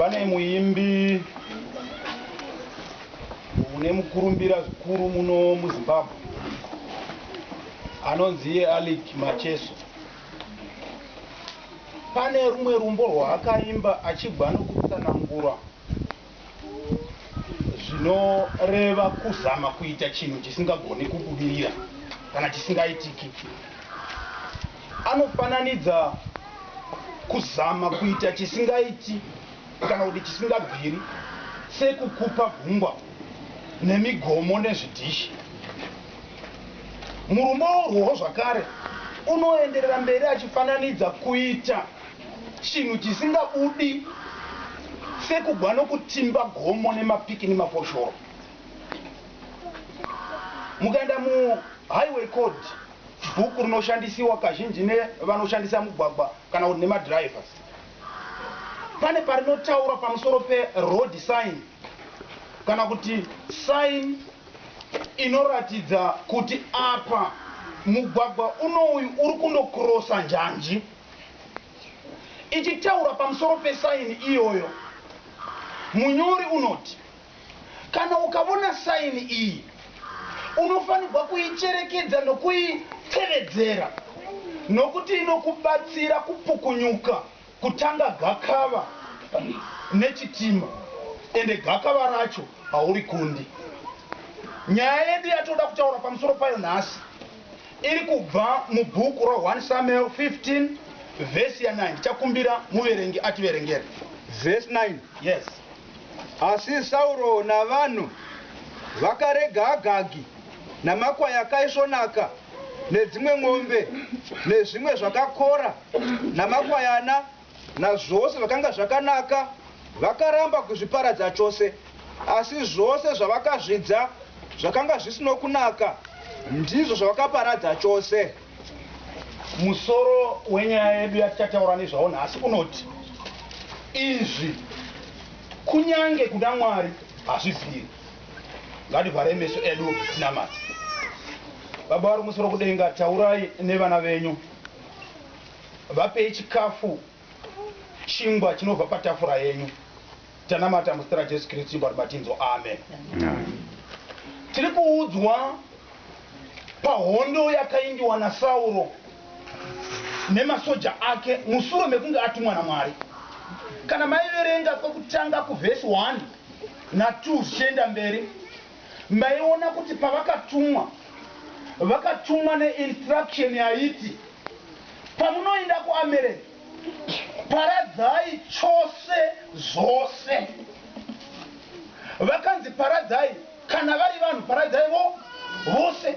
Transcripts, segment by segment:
pane muimbi une mukurumbira zvikuru muno muZimbabwe anonzi Alec Macheso. Pane rumwe rumbo rwaakaimba achigwa nokutsanangura zvinoreva kuzama kuita chinhu chisingagoni kubudirira kana chisingaitiki. Anofananidza kuzama kuita chisingaiti kana kuti chisingabviri sekukupa gungwa nemigomo nezvidhishi. Murumbo urwo zvakare unoenderera mberi achifananidza kuita chinhu chisingabudi sekugwa nokutimba gomo nemapiki nemafoshoro. Mukaenda muhighway code, bhuku rinoshandisiwa kazhinji nevanoshandisa mugwagwa kana kuti nemadrivers, pane parinotaura pamusoro peroad sign kana kuti sign inoratidza kuti apa mugwagwa unoyu uri kundokrosa njanji. Ichitaura pamusoro pesaini iyoyo, munyori unoti kana ukaona saini iyi unofanirwa kuicherekedza nokuitevedzera nokuti inokubatsira kupukunyuka kutanga gakava nechitima, ende gakava racho hauri kundi. Nyaya yedu yatoda kutaura pamusoro payo nhasi iri kubva mubhuku ra1 Samuel 15 vhesi ya9. Chakumbira muverengi ativerengere vhesi 9. Yes. Asi Sauro navanhu vakarega Agagi namakwai akaisvonaka nedzimwe mombe nezvimwe zvakakora namakwayana nazvose zvakanga zvakanaka, vakaramba kuzviparadza chose. Asi zvose zvavakazvidza zvakanga zvisino kunaka ndizvo zvavakaparadza chose. Musoro wenyaya yedu yatichataura nezvawo nhasi unoti izvi kunyange kuna Mwari hazvibviri. Ngativhare meso edu tinamate. Baba vari musoro kudenga, taurai nevana venyu, vapei chikafu chingwa chinobva patafura yenyu. Tanamata muzita raJesu Kristu Mwari batinzo, amen. Tiri kuudzwa pahondo yakaindiwa naSauro nemasoja ake mushure mekunge atumwa naMwari. Kana maiverenga kwekutanga kuvhesi 1 na2 zvichienda mberi, maiona kuti vakatumwa neinstruction yaiti pamunoenda kuAmereka paradzai chose zvose. Vakanzi paradzai, kana vari vanhu paradzai vose.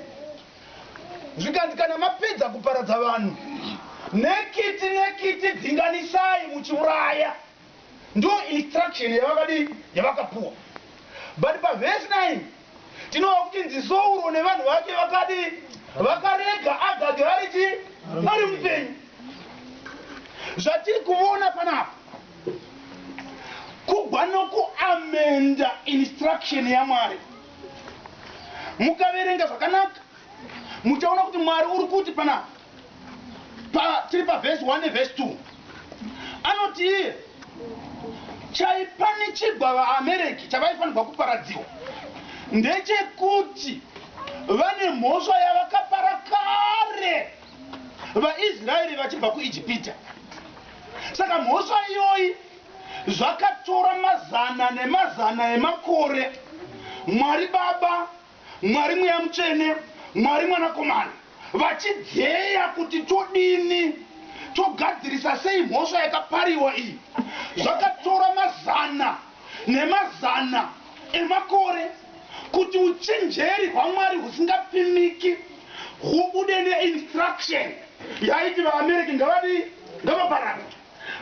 Zvikanzi kana mapedza kuparadza vanhu, nekiti dzinganisai muchiuraya. Ndo instruction yavakapuwa. But pavhesi 9 tinova kuti nziSauro nevanhu vake vakarega Agagi ari mupenyu. Zvatiri kuona panapa kugwa nokuamenda instruction yaMwari. Mukaverenga zvakanaka muchaona kuti Mwari uri kuti panapa tiri pavhesi 1 nevhesi 2 anoti iye chaipane chigwa vaAmereki chavaifanirwa kuparadziwa ndechekuti vane mhosva yavakapara kare vaIsraeri vachibva kuIjipita. Saka mhosva iyoyi zvakatora mazana nemazana emakore. Mwari Baba, Mwari Mweya Mutsvene, Mwari Mwanakomana vachidzeya kuti todini, togadzirisa sei mhosva yakapariwa iyi. Zvakatora mazana nemazana emakore kuti uchenjeri hwaMwari husingapimiki hubude neinstruction yaiti vaAmerika ngavaparadzwe.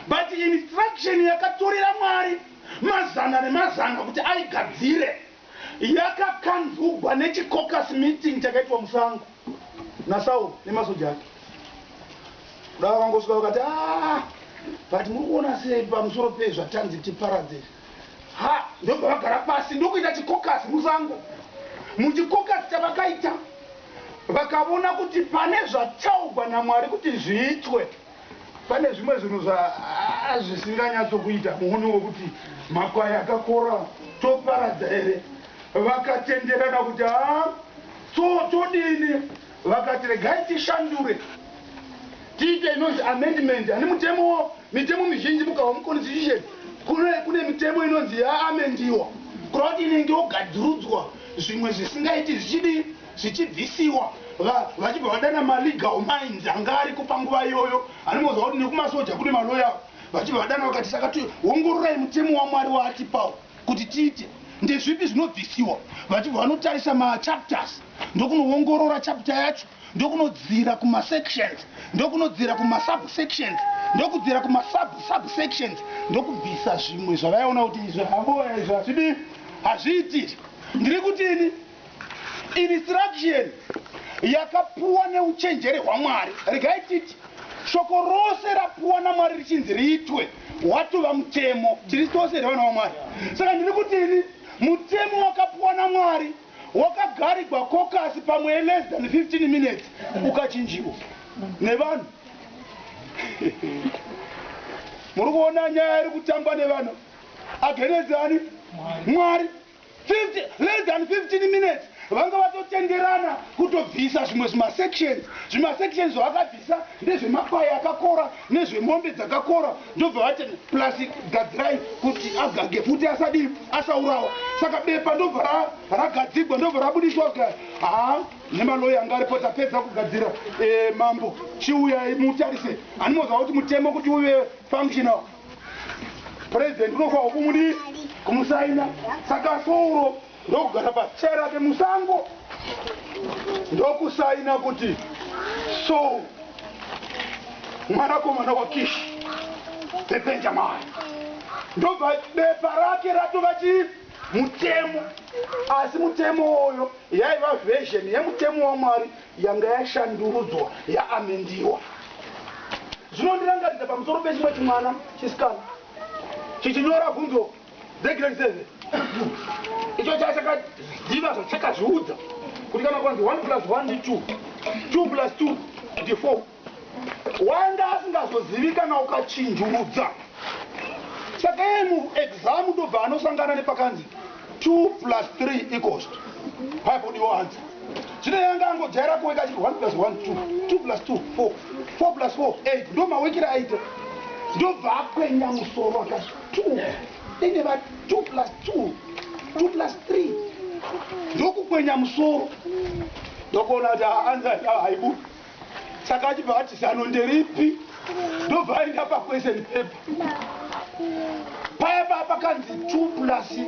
But instruction yakatorera Mwari mazana nemazana kuti aigadzire yakakanzugwa nechicaucus meeting chakaitwa musango naSauro nemasoja ake. Kudava vangosvika vakati but muri kuona sei pamusoro pezvatanzi tiparadze. Ndobva vagara pasi ndokuita chicaucus musango. Muchicaucus chavakaita vakaona kuti pane zvataurwa naMwari kuti zviitwe pane zvimwe zvinhu zvisinganyatsokuita muone wekuti makwai akakora toparadza here. Vakatenderana kuti todini, vakati regai tishandure tiite inonzi amendment. Hani mitemo mizhinji mukawa muconstitution kune mitemo inonzi yaamendiwa kureva kuti inenge yogadzirudzwa zvimwe zvisingaiti zvichibvisiwa vachibva vadana malegal minds anga ariko panguva iyoyo. Hanimoziva kuti nekumasoja kune maloya vachibva vadana vakati saka ongororai mutemo waMwari waatipawo kuti tiite ndezvipi zvinobvisiwa. Vachibva vanotarisa machapters ndokunoongorora chapter yacho, ndokunodzira kumasections, ndokunodzira kumasubsections, ndokudzira kumasubsections, ndokubvisa zvimwe zvavaiona kuti izvi hazviitiri. Ndiri kutini instruction yakapuwa neuchenjeri hwaMwari. Regai titi shoko rose rapuwa naMwari richinzi riitwe watova mutemo, tiri tose revana vaMwari. Saka ndiri kutini mutemo wakapuwa naMwari wakagarirwa kokasi pamwe less than 15 minutes ukachinjiwa nevanhu. Muri kuona nyaya iri kutambwa nevanhu agenezani Mwari. Less than 15 minutes vanga vatotenderana kutobvisa zvimwe zvimasections zvavakabvisa ndezvemakwai akakora nezvemombe dzakakora, ndobva vati plus gadzirai kuti agange futi asaurawa. Saka bepa ndobva ragadzigwa, ndobva rabudiswa nemaloya anga aripo. Tapedza kugadzira mambo chiuyai mutarise. Hanimoziva kuti mutemo kuti uve functional president unofanirwa kumudi kumusaina. Saka Sauro ndokugara pachera pemusango ndokusaina kuti Saul mwanakomana waKishi peBhenjamini. Ndobva bepa rake ratova mutemo. Asi mutemo oyo yaiva version yemutemo waMwari yanga yashandurudzwa yaamendiwa. Zvinondirangaridza pamusoro pechimwe chimwana chisikana chichinyora bvunzo dzegrade 7. Icho chachakaziva zvachakazviudza kuti kana kwanzi 1 plus 1 ndi 2, 2 plus 2 ndi 4. Wanga asingazozivi kana ukachinjurudza. Saka yeye muexam ndobva anosangana nepakanzi 2 plus 3 equals paipodiwo answer. Zvino yanga angojaira kuweka chiti 1 plus 1 2, 2 plus 2 4, 4 plus 4 8. Ndo mawekera aita. Ndobva akwenya musoro akati 2 ineva 2 plus 2, 2 plus 3. Ndokukwenya musoro ndokuona kuti answer haibu. Saka achibva ati zano nderipi, ndobva aenda paquestion paper. Paya pakanzi 2 plus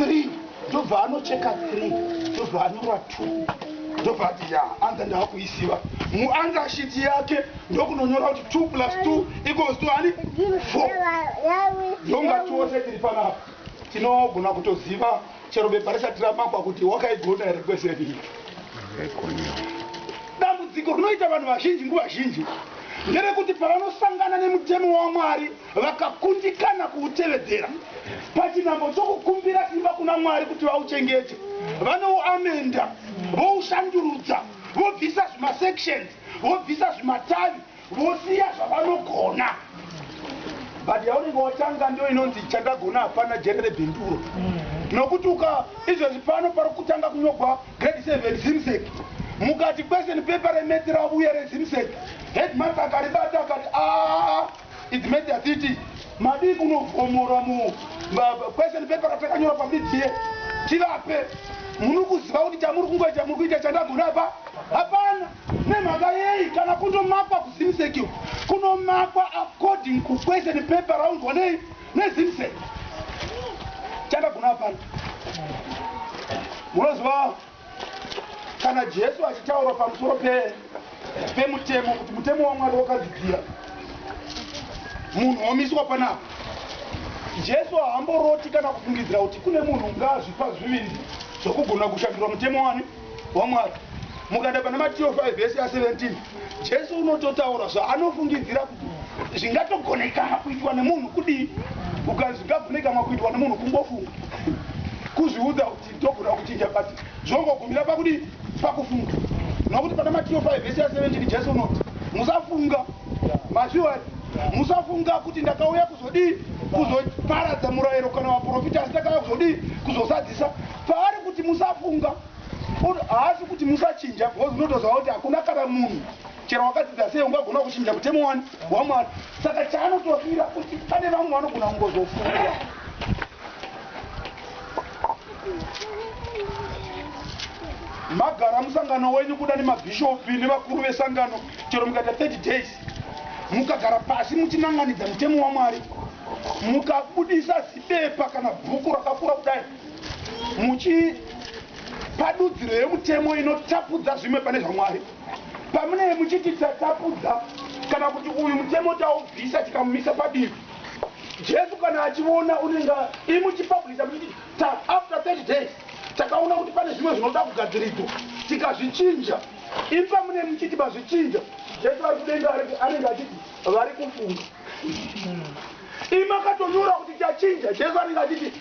3, ndobva anocheka 3, ndobva anyora 2, ndobva ati answer ndaakuisiva. Muanswer sheet yake ndokunonyora kuti 2 plus 2 equals to 4. Ndonga chose tiri panapa tinogona kutoziva chero bepa risati ramakwa kuti wakaigona here question iyi. Dambudziko rinoita vanhu vazhinji nguva zhinji nderekuti pavanosangana nemutemo waMwari vakakundikana kuutevedzera, pachinhambo chokukumbira simba kuna Mwari kuti vauchengete, vanouamenda, voushandurudza, vobvisa zvimasections, vobvisa zvimatavi, vosiya zvavanogona. But yaunenge watanga ndio inonzi chandagona hapana jere rebhinduro. Nokuti izvezvi pano pari kutanga kunyogwa grade 7 Zimsek. Mukati question paper remeti rauya reZimsek. Headmaster akaribata akati it's made city. Madi kunovhomora question paper ratakanyora pamidziye. Chivape. Munokuziva kuti chamuri kungoita muri kuita chandagona apa? Hapana. Nemhaka yeyi kana kundomakwa kuZimsek kunomakwa according ku question paper raunzwa neZimsek. Chandagona apana. Munoziva kana Jesu achitaura pamusoro pemutemo kuti mutemo waMwari wakadzidzira munhu omiswa panapa, Jesu haamboroti kana kufungidzira kuti kune munhu ngazvipa zviviri zvokugona kushandura mutemo waMwari. Mukaenda pana Matthew 5 verse 17 Jesu unototaura zvaanofungidzira kuti zvingatogonekana kuitwa nemunhu kudii, ukazvingagonekana kuitwa nemunhu kungofunga kuzviudza kuti ndogona kuchinja bati zvongogumira pakudii, pakufunga. Nokuti pana Matthew 5 verse 17 Jesu unoti musafunga mazviwa musafunga kuti ndakauya kuzoparadza murayiro kana vaprofita, asi ndakauya kuzozadzisa paari kuti musafunga. Haasi kuti musachinja, because unotoziva kuti hakuna kana munhu chero wakadzidza sei ungagona kuchinja mutemo waMwari. Saka chaanotofira kuti pane vamwe vanogona kungozofunga. Magara musangano wenyu kuda nemabhishopi nevakuru vesangano, chero mukaita 30 days mukagara pasi muchinanganidza mutemo waMwari, mukabudisa zibepa kana bhuku rakakura kudai muchipadudziro yemutemo inotapudza zvimwe pane zvaMwari, pamunee muchiti tatapudza kana kuti uyu mutemo taubvisa tikamumisa padivi, Jesu kana achiona unenge imuchipublisha muchiti after 30 days takaona kuti pane zvimwe zvinoda kugadziridzwa tikazvichinja, ipa mune muchiti mazvichinja, Jesu ari kudenga anenge achiti vari kufunga. Imakatonyora kuti tachinja, Jesu anenge achiti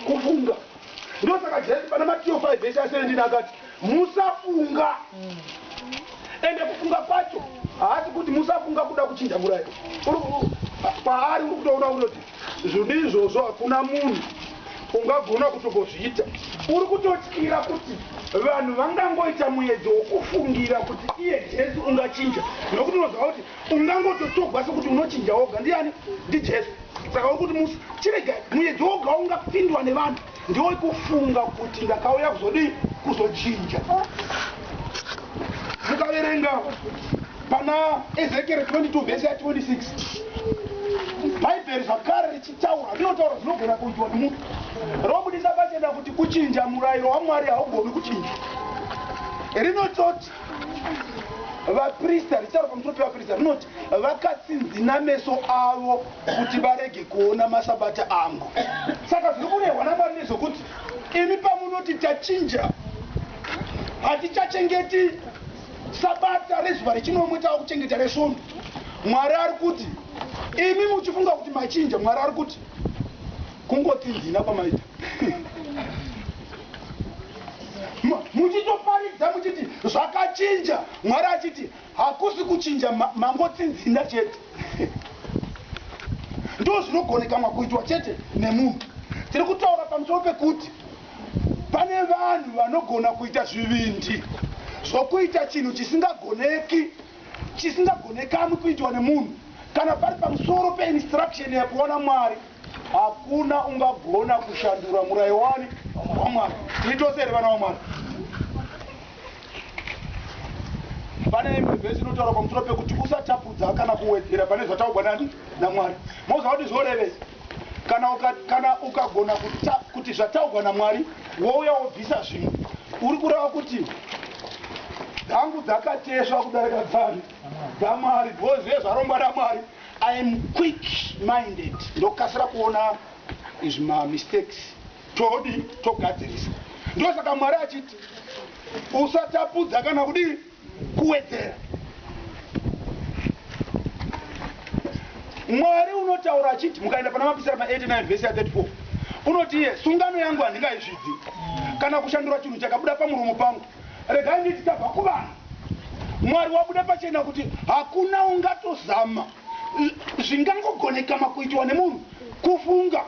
kufunga. Ndosaka Jesu pana Matthew 5 verse 17 akati musafunga. Ende kufunga kwacho haasi kuti musafunga kuda kuchinja murayiro. Paari uri kutoona kuti zvinhu izvozvo hakuna munhu ungagona kutongozviita. Uri kutotyira kuti vanhu vangangoita muedzo wokufungira kuti iye Jesu ungachinja, nokuti unoziva kuti ungangototogwa sekuti unochinja woga. Ndiani? NdiJesu. Saka uri kuti chirega muedzo woga ungapindwa nevanhu ndiwo kufunga kuti ndakauya kuzochinja. Mukaverenga pana Ezekiel 22 verse 26 Bhaibheri zvakare richitaura rinotaura zvinogona kuitwa nemunhu. Robudisa pachena kuti kuchinja murayiro waMwari haugoni kuchinja. Rinototi vaprista, richitaura pamusoro pevaprista, rinoti vakatsinzina meso avo kuti varege kuona masabata angu. Saka zviri kurehwa naMwari nezvokuti imi pamunoti tachinja hatichachengeti sabata rezuva rechinomwe taakuchengeta resvondo, Mwari ari kuti imi muchifunga kuti machinja, Mwari ari kuti kungotsinzina kwamaita. Muchitoparidza muchiti zvakachinja, Mwari achiti hakusi kuchinja, mangotsinzina chete. Ndo zvinogonekamwa kuitwa chete nemunhu. Tiri kutaura pamusoro pekuti pane vanhu vanogona kuita zvivindi zvokuita chinhu chisingagonekamwi kuitwa nemunhu. Kana pari pamusoro peinstruction yakuona Mwari, hakuna ungagona kushandura murayiro waMwari. Titose here vana vaMwari. Pane imwe vhesi inotaura pamusoro pekuti usatapudza kana kuwedzera pane zvataurwa naMwari. Moziva kuti zvorevesa kana ukagona kuti zvataurwa naMwari wouya wobvisa zvimwe, uri kureva kuti dhangu dzakatesva kudarika dzaMwari, because zvezvarongwa naMwari. I am quick minded, ndokasira kuona izvi mistakes togadzirisa. Ndosaka Mwari achiti usatapudza kana kuwedzera. Mwari unotaura achiti, mukaenda pana Mapisarema 89 verse 34, unoti iye sungano yangu handingaizvidzi kana kushandura chinhu chakabuda pamuromo pangu, regai nditi tabva kuvanhu. Mwari wabuda pachena kuti hakuna ungatozama zvingangogonekama kuitwa nemunhu kufunga.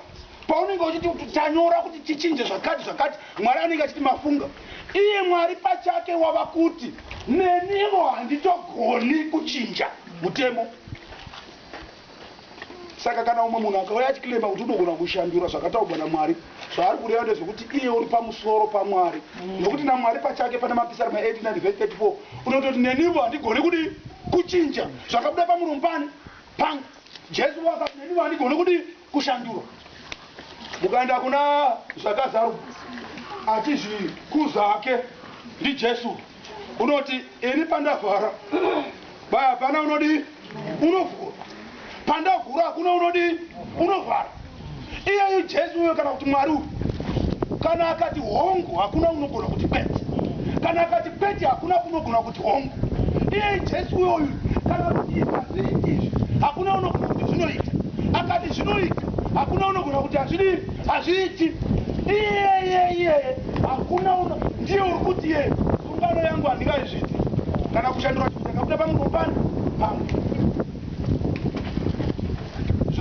Paunenge uchiti tanyora kuti tichinje zvakati, Mwari anenge achiti mafunga. Iye Mwari pachake wava kuti nenivo handitogoni kuchinja mutemo. Saka kana umwe munhu akauya achikilema kuti unogona kushandura zvakataurwa naMwari, zvaari kureva ndezvokuti iye uri pamusoro paMwari. Nokuti naMwari pachake pana Mapisarema 89 verse 34 unototi nenivo handigoni kuchinja zvakabuda pamuromo pangu. Jesu wakati nenivo handigoni kushandura. Mukaenda kuna zvakazarwa achizvikuza hake ndiJesu, unoti ini pandavhara baya hapana unovhura, pandavhura hakuna unovhara. Iyeyu Jesu uyo kana kuti Mwari uyu, kana akati hongu hakuna unogona kuti kwete, kana akati kwete hakuna kunogona kuti hongu. Iyeyu Jesu uyoyu kana kuti izvi hakuna unogona kuti zvinoita, akati zvinoita hakuna unogona kuti hazviiti. Iye hakuna ndiye uri kuti iye sungano yangu handingaizvidzi kana kushandura chinhu chakabuda pamuromo pangu.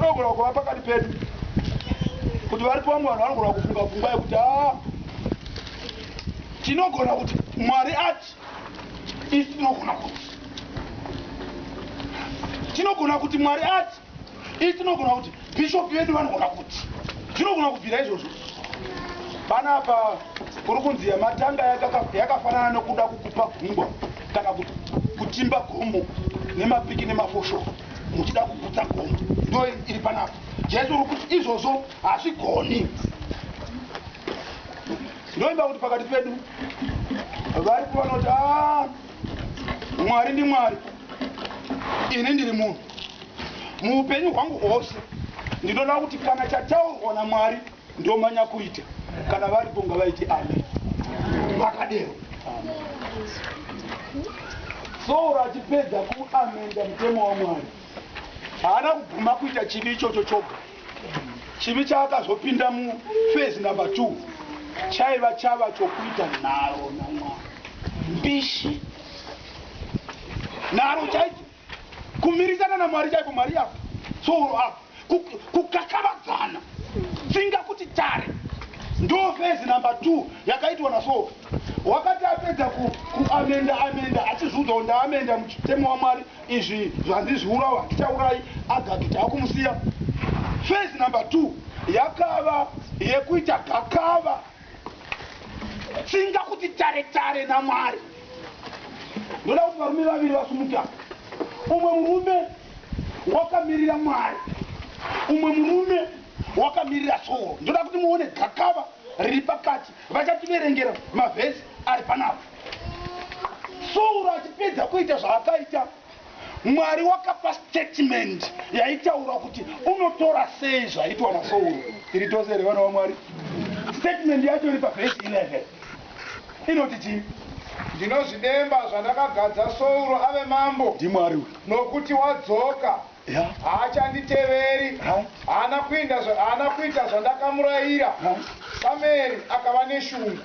tinogona kuva pakati pedu kuti varipo vamwe vanhu vanogona kufunga pfungwa yekuti tinogona kuti Mwari ati isi tinogona kuti Mwari ati isi tinogona kuti bhishopu vedu vanogona kuti tinogona kubvira izvozvo. Panapa kuri kunzi matanga yakafanana nekuda kukupa gungwa kana kuti kutimba gomo nemapiki nemafosho muchida kuputsa gomo, ndo iri panapa. Jesu uri kuti izvozvo hazvigoni. Ndoimba kuti pakati pedu varipo vanoti Mwari ndiMwari, ini ndiri munhu. Muupenyu hwangu hwose ndinoda kuti kana chataurwa naMwari ndomanya kuita. Kana varipo ngavaiti amen. Vakadero. Sauro achipedza kuamenda mutemo waMwari haana kuguma kuita chivi ichocho choga. Chivi chaakazopinda mufezi namba 2 chaiva chava chokuita nharo naMwari. Mbishi nharo chaicho kumirizana naMwari chaiko. Mwari yako Sauro ako kukakavadzana tsinga kuti tare ndo fezi namba 2 yakaitwa naSauro. Wakati apedza kuamenda achizudza kuti ndaamenda mutemo waMwari, izvi zvandizviurawa tichaurai Agagi taakumusiya. Fezi namba 2 yakava yekuita gakava tsinga kuti tare naMwari. Ndoda kuti varume vaviri vasumuka. Umwe murume wakamirira Mwari, umwe murume wakamirira Sauro. Ndoda kuti muone gakava riri pakati. Vachativerengera mavhesi ari panapa. Sauro achipedza kuita zvaakaita, Mwari wakapa statement yaitaura kuti unotora sei zvaitwa naSauro. Tiri tose here vana vaMwari. Statement yacho iri pavhesi 11 inoti chii? Ndinozvidemba zvandakagadza Sauro ave mambo ndiMwari uyu nokuti wadzoka haachanditeveri, haana kuita zvandakamurayira. Sameri akava neshungu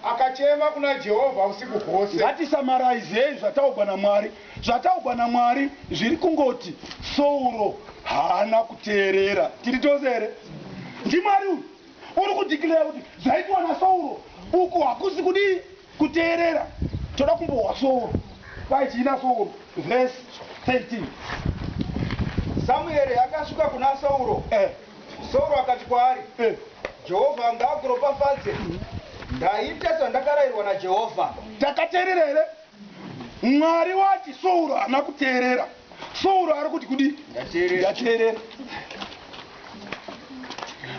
akachema kuna Jehovha usiku hwose. Ngatisamaraizei zvataurwa naMwari. Zvataurwa naMwari zviri kungoti Sauro haana kuteerera. Tiri tose here? NdiMwari uyu uri kudhikireya kuti zvaitwa naSauro uku hakusi kudii kuteerera. Toda kumbohwa Sauro. Kwai chiina Sauro? Verse 13. Samueri akasvika kuna Sauro. Sauro akati kwaari, Jehovha ngaakuropafadze. Ndaita zvandakarayirwa naJehovha. Takateerera here? Mwari wati Sauro haana kuteerera. Sauro ari kuti kudii? Ndateerera.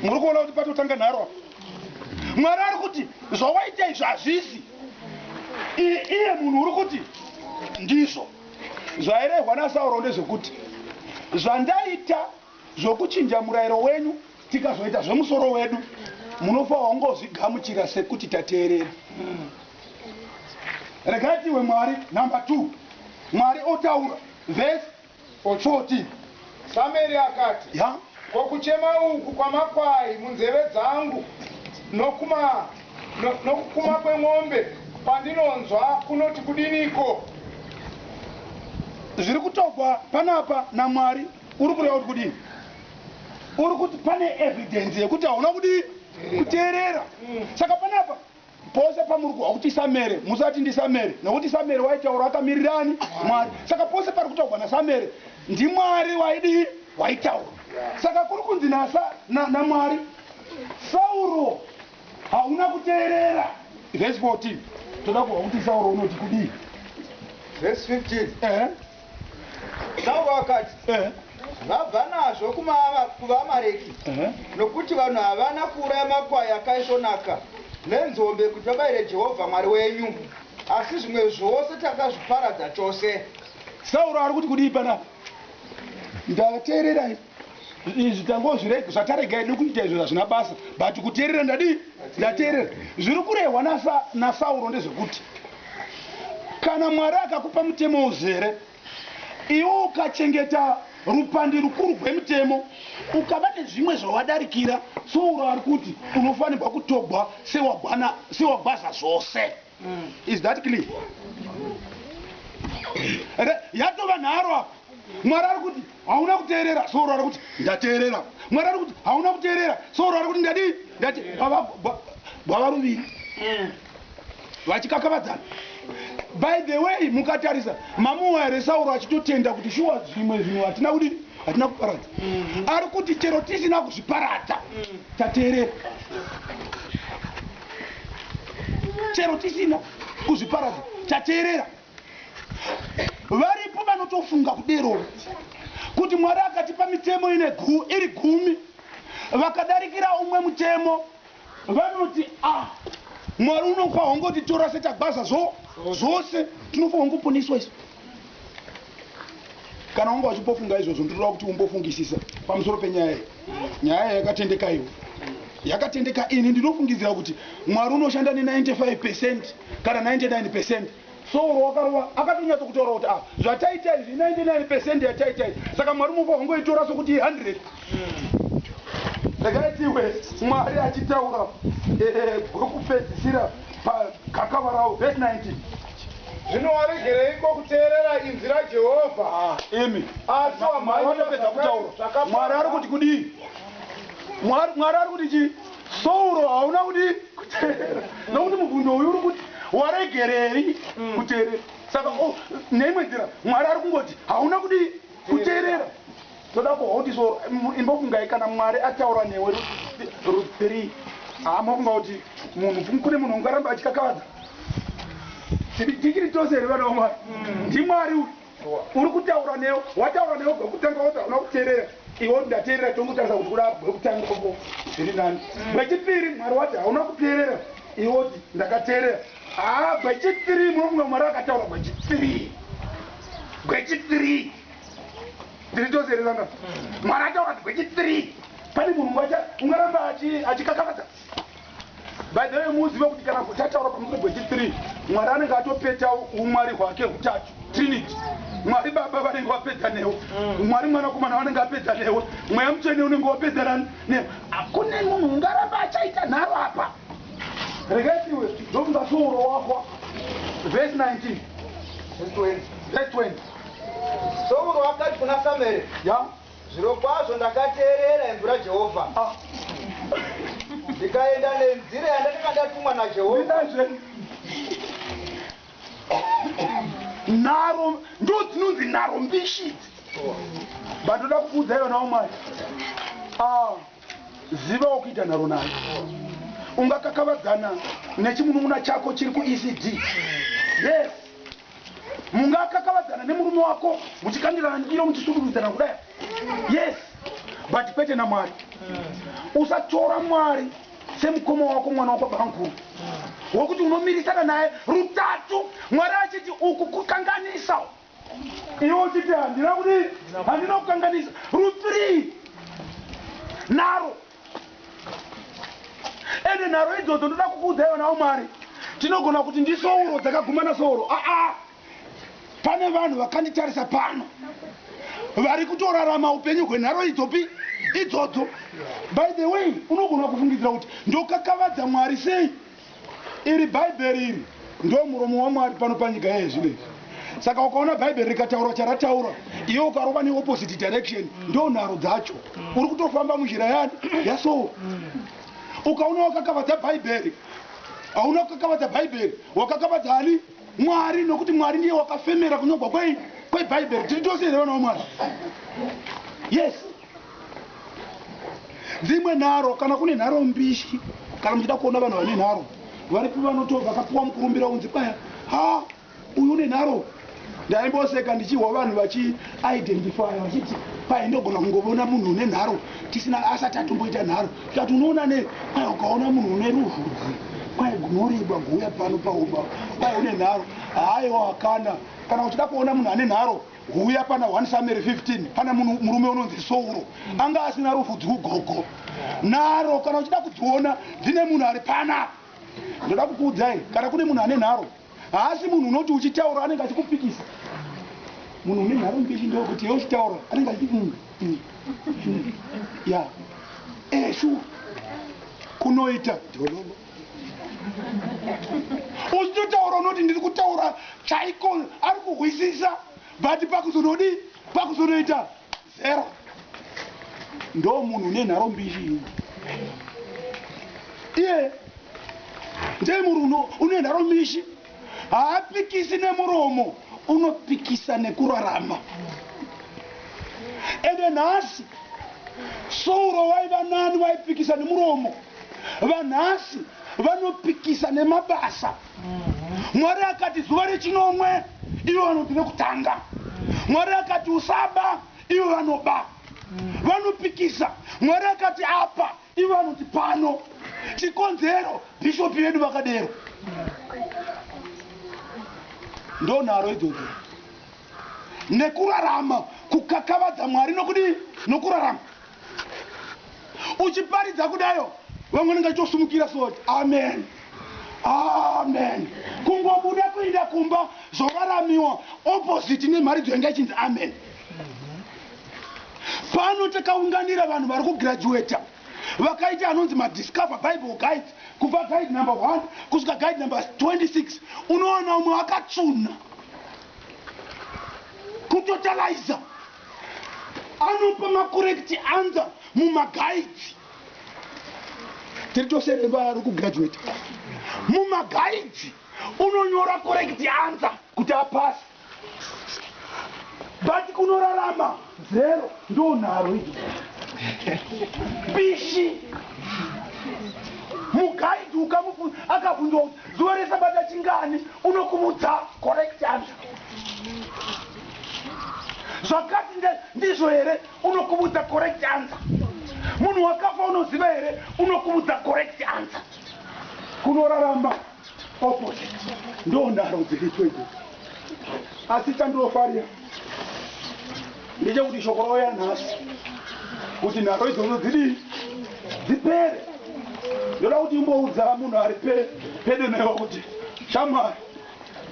Muri kuona kuti patotanga nharo. Mwari ari kuti zvawaita izvi hazvisi. Iye munhu uri kuti ndizvo. Zvairehwa naSauro ndezvekuti zvandaita zvokuchinja murayiro wenyu tikazoita zvemusoro wedu munofanirwa kungozvigamuchira sekuti tateerera. Regai iwe Mwari namba 2 Mwari otaura verse 14. Sameri akati kokuchema uku kwamakwai munzeve dzangu nokukuma kwemombe kwandinonzwa kunoti kudiniko? Zviri kutogwa panapa naMwari uri kureva kuti kudini? Uri kuti pane evidence yekuti hauna kudii kuteerera. Saka panapa pose pamuri kuhwa kuti Sameri musati ndiSameri, nokuti Sameri waitaura akamirirani Mwari. Saka pose pari kutogwa naSameri ndiMwari waidii waitaura. Saka kuri kunzi naMwari Sauro hauna kuteerera. Verse 14 toda kuhwa kuti Sauro unoti kudii? Verse 15. Sauro akati vabva nazvo kuvaAmareki nokuti vanhu havana kuuraya makwai akaisvonaka nenzombe kuti vabayire Jehovha Mwari wenyu, asi zvimwe zvose takazviparadza chose. Sauro ari kuti kudii panapa? Ndateerera izvi tangozvirega zvataregai nekuita izvo zvazvina basa, but kuteerera ndadii? Ndateerera. Zviri kurehwa naSauro ndezvekuti kana Mwari akakupa mutemo uzere, iwe ukachengeta rupandi rukuru rwemutemo ukava nezvimwe zvawadarikira, Sauro ari kuti unofanirwa kutogwa sewagwaza zvose. Is that clear? Yatova nharo apa Mwari ari kuti hauna kuteerera, soro ari kuti ndateerera. Mwari ari kuti hauna kuteerera, soro ari kuti ndadi bava ruviri vachikakavadzana. By the way, mukatarisa mamuwa here Sauro achitotenda kuti shuwa zvimwe zvinhu hatina kudini, hatina kuparadza. Ari kuti chero tisina kuzviparadza tateerera, chero tisina kuzviparadza tateerera. Varipo vanotofunga kudero kuti Mwari akatipa mitemo iri 10 vakadarikira umwe mutemo vanoti Mwari unofa hongotitora setagbaza zvose tinofa hongoponeswa isu. Kana wanga wachipofunga izvozvo ndinoda kuti umbofungisisa pamusoro penyaya iyi. Nyaya yakatendeka iwe yakatendeka ini ndinofungidzira kuti Mwari unoshanda ne95% kana 99%. Sauro wakarova akatonyatsa kutaura kuti zvataita izvi 99% yataita izvi, saka Mwari unofa hongoitora sokuti 100. Ndakaitiwe Mwari achitaura gwekupedzisira pakakava rawo verse 19. Zvino waregereiko kuteerera inzwi raJehovha? Emi asi wanopedza kutaura Mwari ari kuti kudii? Mwari ari kuti chi? Sauro hauna kudii kuteerera, nokuti mubvundo uyu uri kuti waregerei kuteerera. Saka neimwe nzira Mwari ari kungoti hauna kudii kuteerera. Toda kuhoti Sauro imbofungai kana Mwari ataura newe Ruth 3 amafunga kuti munhu kune munhu ungaramba achikakavadza. Tichiri tose here vana vaMwari, ndiMwari uri kutaura newe, wataura newe gwekutanga woti hauna kuteerera, iwe ndateerera tongotarisa kuti kuda gwekutanga uko zviri nani. Gwechipiri Mwari wati hauna kuteerera, iwe woti ndakateerera. Gwechipiri munofunga Mwari akataura gwechipiri tiri tose here vana. Mwari ataura gwechipiri pane munhu ungaramba achikakavadza. By the way, muzive kuti kana kutataura pamusoro gwechipiri Mwari anenge atopeta umwari hwake hutatu, Trinity. Mwari Baba vanenge vapedza newe, Mwari Mwanakomana vanenge vapedza newe, Mweya Mutsvene unenge wapedza newe. Hakuna munhu ungaramba achaita nharo apa. Regaitiwe ndofunga Sauro wako verse 19 verse 20. Sauro akati kuna Samueri, zvirokwazvo ndakateerera inzwi raJehovha ndikaenda nenzira yandanga ndatumwa naJehovha. Nharo ndo dzinonzi nharo mbishi. Bandoda kuudza iwe nawo Mwari. Ziva ukuita nharo nayo. Ungakakavadzana nechimunun'una chako chiri kuECD. Yes. Mungakakavadzana nemurume wako muchikandirana ndiro muchisundurudzana kudai. Yes. But pete na Mwari. Usatora Mwari semukoma wako mwana wako bankuru wokuti unomirisana naye rutatu. Mwari achiti uku kukanganisa, iwe uchiti handina kudii, handina kukanganisa. Rutiri nharo ende nharo idzodzo ndoda kukuudza iwe nawo Mwari. Tinogona kuti ndiSauro dzakagumana Sauro. Pane vanhu vakanditarisa pano vari kutorarama upenyu hwenharo idzodzo. By the way, unogona kufungidzira kuti ndokakavadza Mwari sei? Iri Bhaibheri iri ndo muromo waMwari pano panyika yezvinezvi. Saka ukaona Bhaibheri rikataura charataura, iwe ukarova neopposite direction, ndo nharo dzacho. Uri kutofamba munjira yani yaSauro. Ukaona wakakavadza Bhaibheri, hauna kukakavadza Bhaibheri, wakakavadza ani? Mwari, nokuti Mwari ndiye wakafemera kunyorwa kweBhaibheri. Tiri tose here vana vaMwari. Yes. Dzimwe nharo, kana kune nharo mbishi, kana muchida kuona vanhu vane nharo, varipo vakapuwa mukurumbira unzi kwaya, uyu une nharo. Ndaimboseka ndichihwa vanhu vachiidentify vachiti paindogona kungovona munhu une nharo tisina asati atomboita nharo. Tikati unoona kwaya ukaona munhu une ruvhudzi, kwaya gunorebwa guuya pano paumba, kwaya une nharo. Haiwa kana uchida kuona munhu ane nharo, huya pana 1 Samuel 15 pana murume unonzi Sauro anga asina ruvhudzi ugogo. Nharo kana uchida kudziona dzine munhu ari pana. Ndoda kukuudzai kana kune munhu ane nharo, haasi munhu unoti uchitaura anenge achikupikisa. Munhu une nharo mbishi ndokuti iwe uchitaura anenge achiti ya shu kunoita dololo. Uchitotaura unoti ndiri kutaura chaiko, ari kuhwisisa, but pakuzonodi pakuzonoita 0 ndo munhu nenharo mbishi iye ndiye munhu une nharo mbishi haapikisi nemuromo unopikisa nekurarama ende nhasi Sauro waiva nani waipikisa nemuromo vanhasi vanopikisa nemabasa Mwari akati zuva rechinomwe ivo vanoti nekutanga Mwari akati usaba ivo vanoba vanopikisa Mwari akati apa ivo vanoti pano chikonzero bishopi vedu vakadero ndo nharo idzodzo nekurarama kukakavadza Mwari nokurarama uchiparidza kudayo vamwe ningachosumukira soti amen amen kungobuda kuenda kumba zvoraramiwa opposite nemhari dzoenga ichinzi amen pano takaunganira vanhu vari kugraduata vakaita anonzi madiscover bible guide kubva guide number 1 kusvika guide number 26 unoona umwe akatsuna kutotaliza anopa macorrect answer mumagaidhi tiri tose vari kugraduata mumagaidhi unonyora correct answer kuti apasi but kunorarama 0 ndo nharo idzi bishi mugaidhi akabvunzwa kuti zuva resabata chingani unokumudza correct answer zvakati ndizvo here unokumudza correct answer munhu wakafa unoziva here unokumudza correct answer kunorarama opposite ndo nharo dziripo idzi asi chandinofarira ndechekuti shoko rauya nhasi kuti nharo idzodzo dzipere ndoda kuti imboudza munhu ari pedo newo kuti shamwari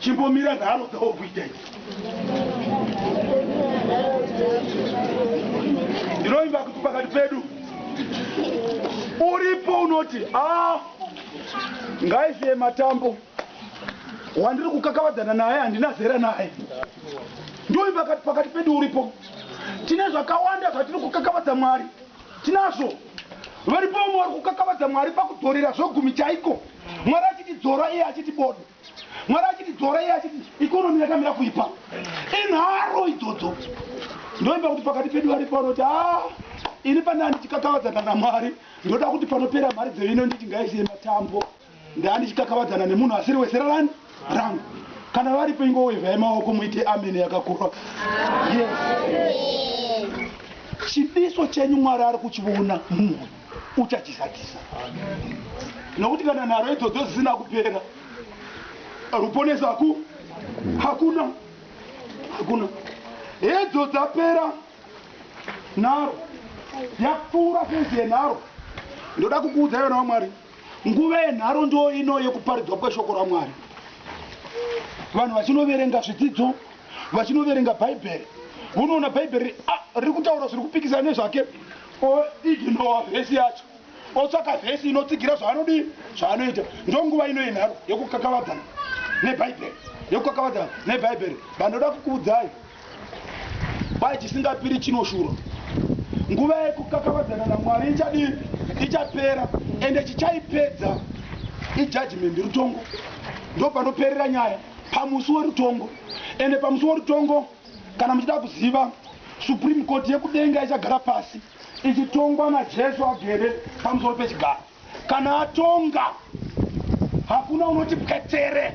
chimbomira nharo dzawo kuita idzi ndinoimba kuti pakati pedu uripo unoti ngaiziye matambo wandiri kukakavadzana naye handina zera naye ndoimba pakati pedu uripo tine zvakawanda zvatiri kukakavadza Mwari tinazvo varipo vamwe vari kukakavadza Mwari pakudzorera zvogumi chaiko Mwari achiti dzora iye achiti bodo Mwari achiti dzora iye achiti ikonomi yakamira kuipa inharo idzodzo ndoimba kuti pakati pedu varipo vanoti ini pana ndichikakavadzana naMwari ndoda kuti panopera mari dzeino nditi ngaiziye matambo ndandichikakavadzana nemunhu asiri wezera rangu kana varipo ingowevhai maoko muite amen yakakura chidiso chenyu Mwari ari kuchiona munhu uchachizadzisa nokuti kana nharo idzodzo zvisina kupera ruponesi hakuna hedzo dzapera nharo yapfuura fezi yenharo ndoda kukuudza yona waMwari nguva yenharo ndo ino yekuparidzwa kweshoko raMwari vanhu vachinoverenga zvidzidzo vachinoverenga bhaibheri unoona bhaibheri riri kutaura zviri kupikisana nezvake iginowa vhesi yacho otsvaka vhesi inotsigira zvaanoita ndonguva ino yenharo yekukakavadzana nebhaibheri vandoda kukuudzai kwai chisingapiri chinoshura nguva yekukakavadzana naMwari ichapera ende chichaipedza ijudgment rutongo ndo panoperera nyaya pamusi werutongo ende pamusi werutongo kana muchida kuziva supreme court yekudenga ichagara pasi ichitongwa naJesu agere pamusoro pechigaro kana atonga hakuna unoti pwetere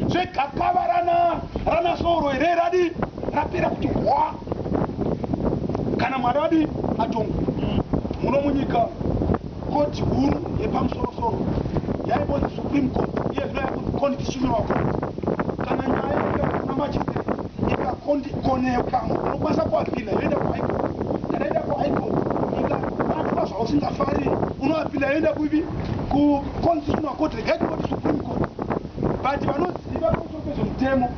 zvegakava rana Sauro here rapera kuti hwa kana Mwari atonga muno munyika koti huru yepamusoro yaibonzi supreme court iye zvino yakunzi constitutional court kana nyaya ikasina majistireti ikakoneka unokwanisa kuapila yoenda kuhigh court kana enda kuhigh court ikavatwa zvausingafariri unoapila yoenda kuivi kuconstitutional court regaiti koti supreme court but vanoziva pamusoro pezvemutemo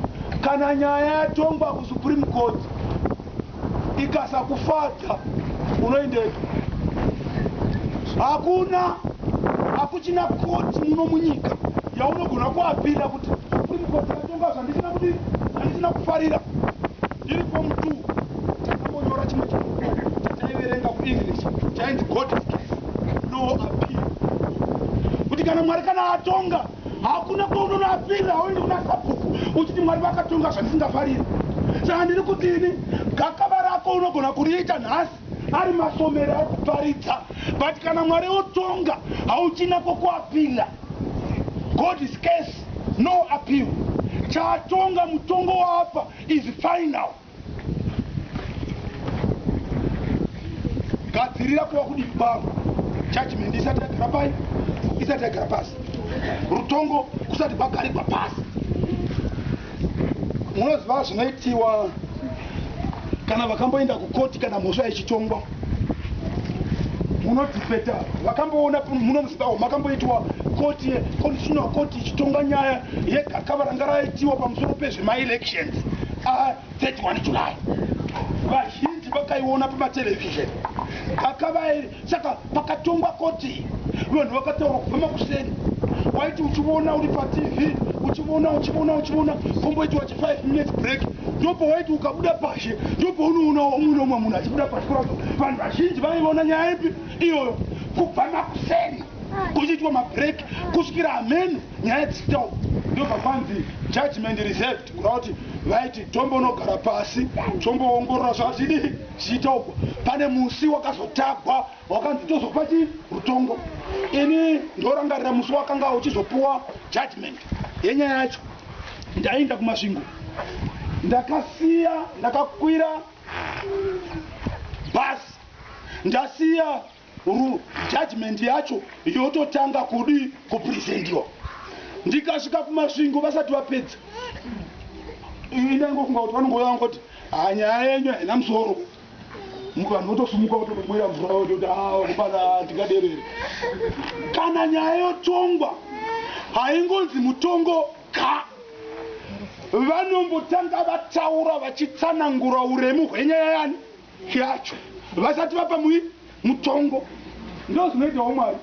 kana nyaya yatongwa kusupreme court ikasakufadza unoendeka hakuchina koti muno munyika yaunogona kuapila kuti supreme court yatonga zvandisina kufarira ndiri form 2 takambonyora chimwe chataiverenga kuenglish chainzi God is case no appeal, kuti kana Mwari kana atonga hakuna kwaunonoapirira, hauendi kuna sabhuku uchiti Mwari vakatonga zvandisingafariri. Saka ndiri kutini, gakava rako unogona kuriita nhasi ari masomero ari kuparidza, but kana Mwari otonga hauchina kwokuapirira. God is case no appeal. Chatonga mutongo waapa is final. Gadzirira kuva kudivi kwavo, judgment isati yagara pai, isati yagara pasi, rutongo kusati kwagarirwa pasi. Munoziva zvinoitiwa kana vakamboenda kukoti kana mhosva ichitongwa, munodhibheta vakamboona munomuzimbabwe makamboitwa koti constitutional court ichitonga nyaya yegakava ranga raitiwa pamusoro pezvemaelections a31 July. Vazhinji vakaiona pamatelevision gakava iri. Saka pakatongwa koti vanhu vakataura kubva makuseni, waiti uchiona uri patv uchiona pomboitiwa chi5 minutes break, ndopo waiti ukabuda pashe ndopo unoona umwe munhu achibuda pashe kurazo. Vanhu vazhinji vaiona nyaya ipi iyoyo kubva makuseni kuchiitwa mabreak kusvikira ameni nyaya dzisitaurwa. Ndobva kwanzi judgment reserved, kuda kuti vaiti tombonogara pasi tomboongorora zvazvidi zvichitaurwa. Pane musi wakazotagwa wakanzi tozopa chi rutongo. Ini ndorangarira musi wakanga uchizopuwa judgment yenyaya yacho. Ndaenda kumasvingo, ndakakwira basi, ndasiya judgment yacho yototanga kudi kupresentiwa. Ndikasvika kumasvingo vasati vapedza, indangofunga kuti vanongoya ngoti nyaya yenyu haina musoro. Vanhu votosumuka votomwira mvura vototi kupana ndingaderere. Kana nyaya yotongwa haingonzi mutongo ka, vanombotanga vataura vachitsanangura uremu hwenyaya yani yacho vasati vapa mutongo. Ndo zvinoitawo Mwari.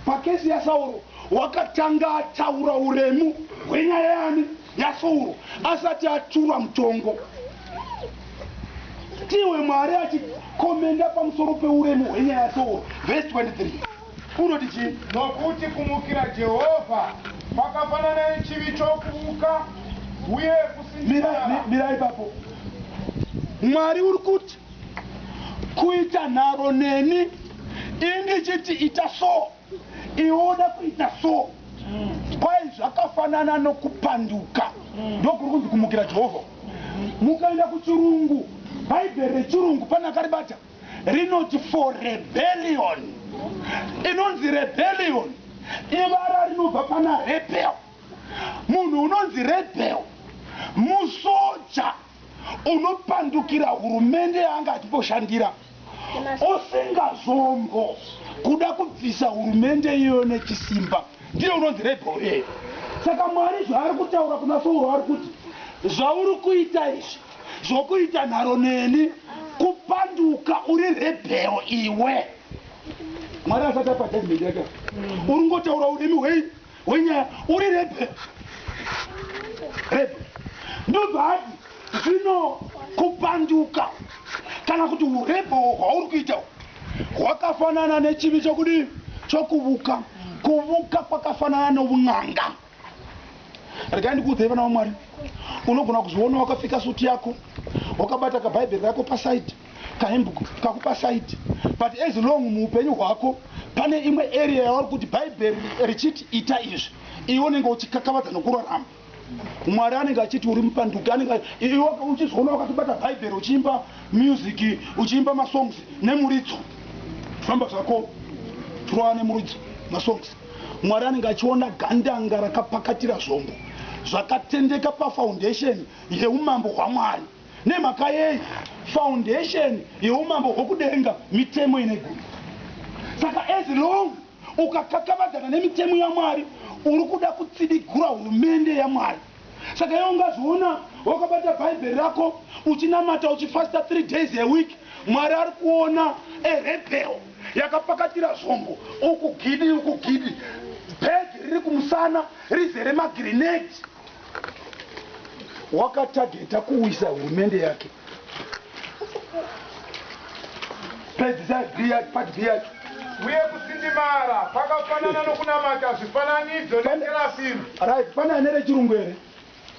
Pakesi yaSauro wakatanga ataura uremu hwenyaya yani yaSauro asati atura mutongo. Tiwe Mwari achikomenda pamusoro peuremu hwenyaya yaSauro, verse 23 unoti chii? Nokuti kumukira Jehovha kwakafanana nechivi chokuvuka uye kusinzira. Mira ipapo. Mwari uri kuti kuita nharo neni indichiti ita so, iwoda kuita so, kwai zvakafanana nokupanduka. Ndokuri kunzi kumukira Jehovha. Mukaenda kuchirungu, bhaibheri rechirungu panakaribata rinoti for rebellion. Inonzi rebellion ivara rinobva pana rebel. Munhu unonzi rebel musoja unopandukira hurumende yaanga achimboshandira, usingazombo kuda kubvisa hurumende iyoyo nechisimba, ndiye unonzi rebel iyeyo. Saka Mwari zvaari kutaura kuna Sauro ari kuti zvauri kuita izvi zvokuita nharo neni kupanduka uri rebel iwe. Mwari asati apa judgment yake uri ngotaura uremu hwenyaya uri rebel. Ndobva ati zvino kupanduka kana kuti urebo hwauri kuita hwakafanana nechivi chokudii chokuvuka. Kuvuka kwakafanana noun'anga. Regai ndikuudzei vana vaMwari, unogona kuzoona wakapfeka suti yako wakabata kabhaibheri rako pasaidi kahembuku kako pasaidi, but as long muupenyu hwako pane imwe area yauri kuti bhaibheri richiti ita izvi, iwe unenge uchikakavadza nokurarama. Mwari anenge achiti uri mupanduki, iwe uchizoona wakatobata bhaibheri uchiimba music, uchiimba masongs nemuritso, zvifamba zvako turova nemuritso masongs. Mwari anenge achiona gandanga rakapakatira zvombo zvakatendeka pafoundation yeumambo hwaMwari. Nemhaka yei foundation yeumambo hwokudenga mitemo inegumi. Saka as long ukakakavadzana nemitemo yaMwari uri kuda kutsidigura hurumende yaMwari. Saka iwe ungazoona wakabata bhaibheri rako uchinamata uchifasta 3 days a week, Mwari ari kuona rebel yakapakatira zvombo ukugidi bhegi riri kumusana rizere magrenade, wakatageta kuwisa hurumende yake pedzisa biyat pat biyat uye kusindimara kwakafanana nokunamata zvifananidzo neterafimu. right pana nere chirungu here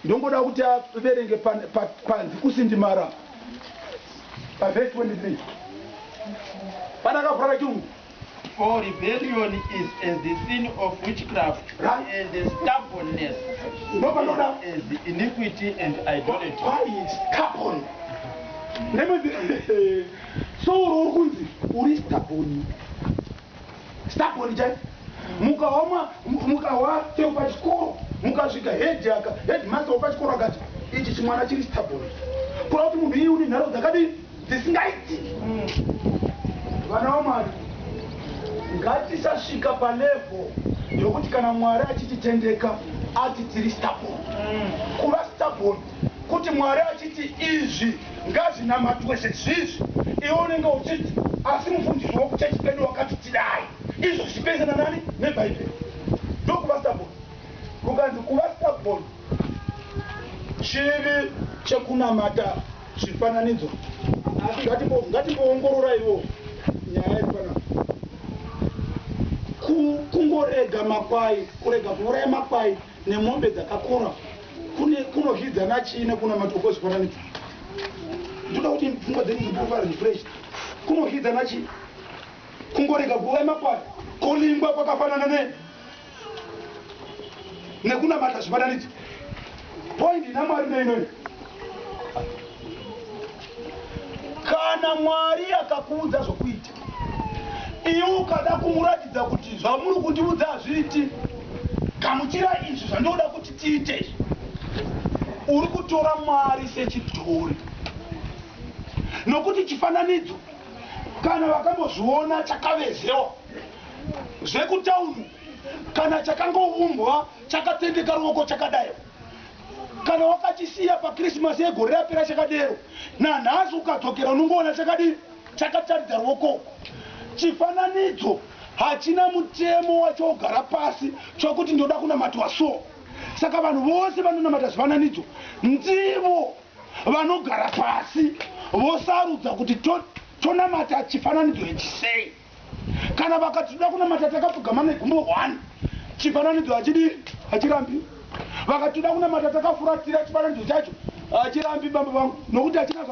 ndongoda kuti averenge panzi kusindimara pavhesi 23 pana akavhara chirungu. For rebellion is as the sin of witchcraft, Right. and the stubbornness No, but no, no. as the iniquity and idolatry. Why is stubborn? So uri kunzi uri stubborn. Stubborn chai. Mukawa teo pachikoro mukasvika headmaster wapachikoro akati ichi chimwana chiri stubborn. Kura kuti munhu iyi une nharo dzakadii dzisingaiti. Vana vaMwari ngatisasvika palevel yokuti kana Mwari achititendeka ati tiri stubborn. Kuva stubborn kuti Mwari achiti izvi ngazvinamatwe sezvizvi iwe unenge uchiti asi mufundisi wokuchechi pedu wakati tidai izvo zvipesana nani nebhaibheri ndokuva stubborn. Kukanzi kuva stubborn chivi chekunamata zvifananidzo. Ngatimboongorora ivo nyaya yefananidzo. Kungorega makwai kurega kuuraya makwai nemombe dzakakora kunohidzana chine kuna matoko zvifananidzo. Ndoda kuti pfungwa dzenyu dzimbofa refresh. Kunohidzana chine kungorega kuuraya makwai kolingwa kwakafanana nekunamata zvifananidzo. Point ina Mwari neinoyo. Kana Mwari akakuudza zvokuita iwe ukada kumuratidza kuti zvamuri kundiudza hazviiti gamuchira izvi zvandoda kuti tiite, uri kutora Mwari sechidhori. Nokuti chifananidzo kana vakambozviona chakavezewa zvekutauni kana chakangoumbwa chakatendeka ruoko chakadai kana wakachisiya pakrisimasi yegore rapera chakadero nanhasi ukadzokera unongoona chakadii chakataridza ruoko. Chifananidzo hachina mutemo wachogara pasi chokuti ndoda kunamatwa so. Saka vanhu vose vanonamata zvifananidzo ndivo vanogara pasi vosarudza kuti tonamata chifananidzo ichisei. Kana vakati toda kunamata takapfugama negumbo 1 chifananidzo hachirambi. Vakati toda kunamata takafuratira chifananidzo chacho hachirambi baba vangu nokuti hachina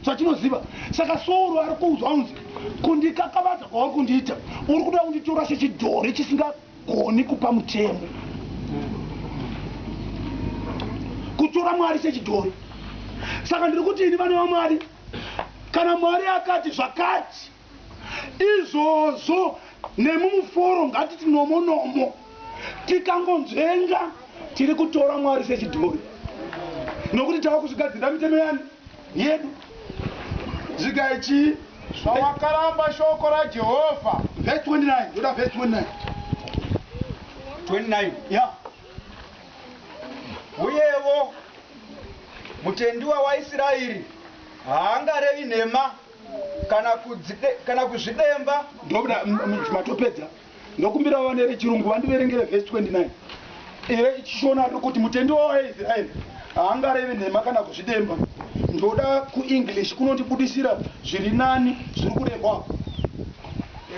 zvachinoziva. Saka Sauro ari kuudzwa unzi kundikakavadza kwauri kundiita uri kuda kunditora sechidhori chisingagoni kupa mutemo. Kutora Mwari sechidhori. Saka ndiri kuti ini vana vaMwari kana Mwari akati zvakati izvozvo nemumuforo ngatiti nomo tikangonzvenga tiri kutora Mwari sechidhori. Nokuti tava kuzvigadzira mitemo yedu zvikaichi Zvawakaramba shoko raJehovha. verse 29. Ndoda verse 29. 29. Yeah. Uyewo mutendiwa waIsraeri haangarevi nhema kana kuzvidemba. Ndoda matopedza ndokumbira vanere chirungu vandiverengere verse 29. Ire chishona kuti mutendiwa waIsraeri haangarevi nhema kana kuzvidemba. Ndoda kuEnglish kunotibudisira zviri nani zviri kurembwa.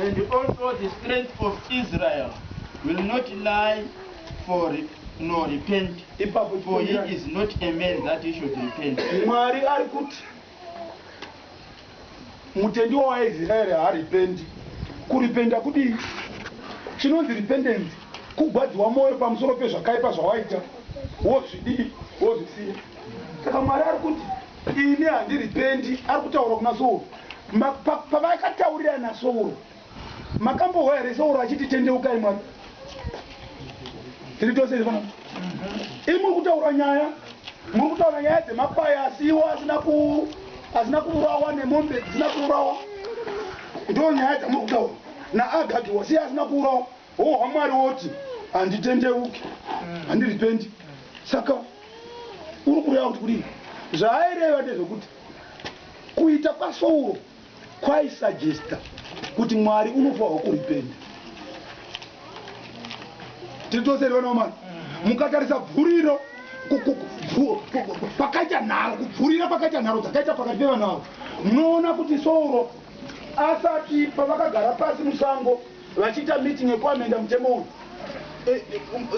And also the strength of Israel will not lie nor repent, for he is not a man that he should repent. Mwari ari kuti mutendiwa waIsraeri haripendi. Kuripenda kudii? Chinonzi repentance kugwadziwa mwoyo pamusoro pezvakaipa zvawaita wozvidii wozvisiya. Saka Mwari ari kuti ini handiripendi. Ari kutaura kuna Sauro. Pavakataurira naSauro makambohwa here Sauro achiti tendeukai Mwari? Tiri tose here panapa. Imi muri kutaura nyaya dzemakwai asiwa asina kuurawa nemombe dzisina kuurawa. Ndo nyaya dzamuri kutaura. naAgagi wasiye asina kuurawa. Mwari woti handitendeuki handiripendi. Saka uri kureva kuti kudini? Zvaaireva ndezvekuti kuita kwaSauro kwaisagesta kuti Mwari unofanirwa kuripenda. Tiri tose here vana vaMwari. Mukatarisa bvuriro pakaita nharo, kubvurira pakaita nharo dzakaita pakati pevanhu avo, munoona kuti Sauro asati pavakagara pasi musango vachiita meeting yekuamenda mutemo uyu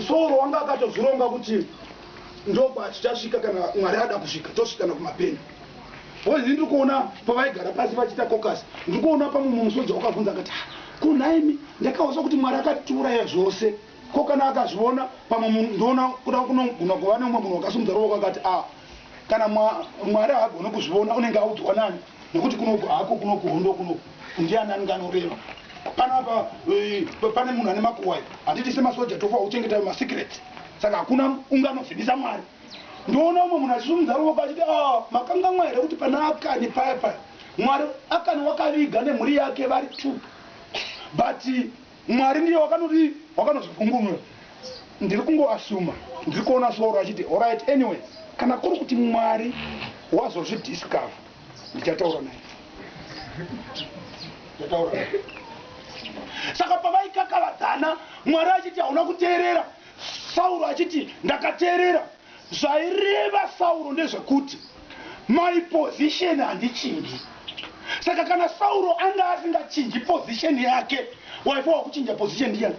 Sauro wanga akatozvironga kuti ndokwa tichasvika kana Mwari ada kusvika tosvikana kumapeni. Wezi ndiri kuona pavaigara pasi vachiita caucus, ndiri kuona pamwe mumusodzi wakabvunza akati kunaimi ndakaona kuti Mwari akatiuraya zvose ko kana akazviona pamwe ndoona kuda kunogona kuva neumwe munhu wakasumudza ruoko akati kana Mwari haagone kuzviona unenge audzwa nani nekuti kunoku hako kunokuhondo kunoku ndiani anenge anoreva panapa pane munhu ane makuwai handiti semasoja tofa uchengeta masecrets saka hakuna unganozivisa Mwari. Ndoona umwe munhu achisumudza ruoko achiti makangamwa here kuti pana Akani paya paya Mwari Akani wakaviga nemhuri yake vari 2 but Mwari ndiye wakanozvipungumura. Ndiri kungoasuma, ndiri kuona Sauro achiti alright anyway kana kuri kuti Mwari wazozvidiscover ndichataura naye. Saka pavaikakavadzana Mwari achiti hauna kuteerera, Sauro achiti ndakateerera. Zvaireva Sauro ndezvekuti my position handichinji. Saka kana Sauro anga asingachinji position yake, waifa wakuchinja position ndiani?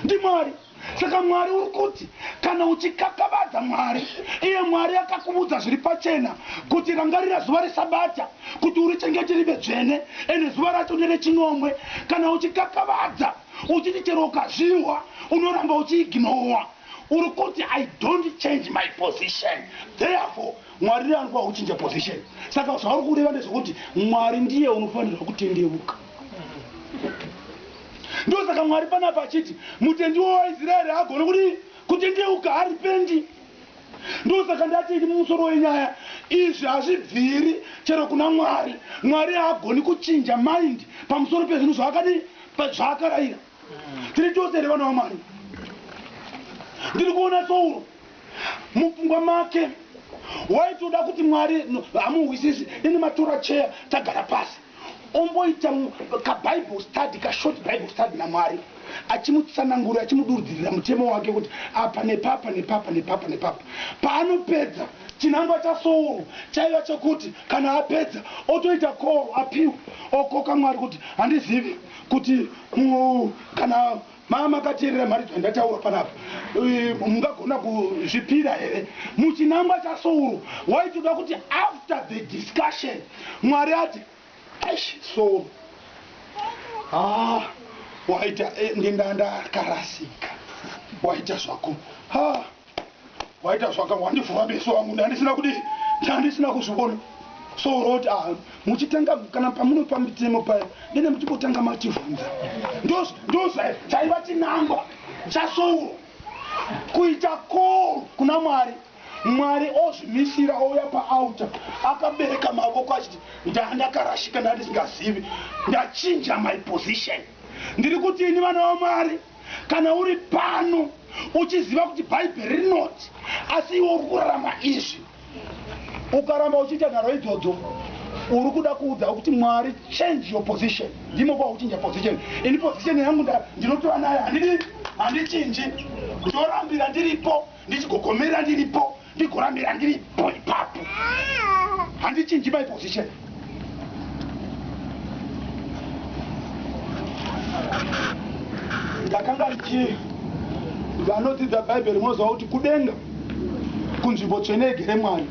Ndi Mwari. Saka Mwari uri kuti kana uchikakavadza Mwari, iye Mwari akakuudza zviri pachena kuti rangarira zuva reSabata kuti urichengete rive dzvene ende zuva racho nerechinomwe. Kana uchikakavadza uchiti chero ukazviwa unoramba uchiignowa, uri kuti I don't change my position, therefore Mwari ndiye anofanira kuchinja position. Saka zvauri kureva ndezvekuti Mwari ndiye unofanirwa kutendeuka. Ndo saka Mwari panapa achiti mutendiwo waIsraeri agone kutendeuka haripendi. Ndo saka ndati mumusoro wenyaya izvi hazvibviri chero kuna Mwari. Mwari haagoni kuchinja mind pamusoro pezvinhu zvaakarayira. Tiri tose here vana vaMwari. Ndiri kuona Sauro mupfungwa make waitoda kuti Mwari hamuhwisisi ine matora chair tagara pasi omboita kaBible study, short Bible study naMwari achimutsanangura achimudurdzirira mutemo wake kuti apa nepapa nepapa nepapa nepapa. Paanopedza chinangwa chaSauro chaiva chokuti kana apedza otoita call appeal okoka Mwari kuti handizivi kuti kana mama kateerera mari dzandataura panapa mungagona kuzvipira here. Muchinangwa chaSauro waitoda kuti after the discussion Mwari ati Sauro waita ndendandakarasika waita zvako waita zvako wandivhura meso angu ndandisina kuzviona. Sauro oti muchitanga kana pamunopa mitemo paya nene muchibotanga mativhunza. Ndo chaiva chinangwa chaSauro kuita call kuna Mwari. Mwari ozvimisira ouya paauta akabereka mavoko achiti ndandakarashika ndandisingazivi ndachinja my position. Ndiri kuti ini vana vaMwari kana uri pano uchiziva kuti bhaibheri rinoti asi iwe uri kurarama izvi ukaramba uchiita nharo idzodzo uri kuda kuudza kuti Mwari change your position. Ndimo kwauchinja position. Ini position yangu ndinotova nayo handichinji, ndorambira ndiripo, ndichigogomera ndiripo, ndigorambira ndiripo ipapo, handichinji my position. Ndakanga vanodzidza bhaibheri munoziva kuti kudenga kunzvimbo tsvene igere Mwari,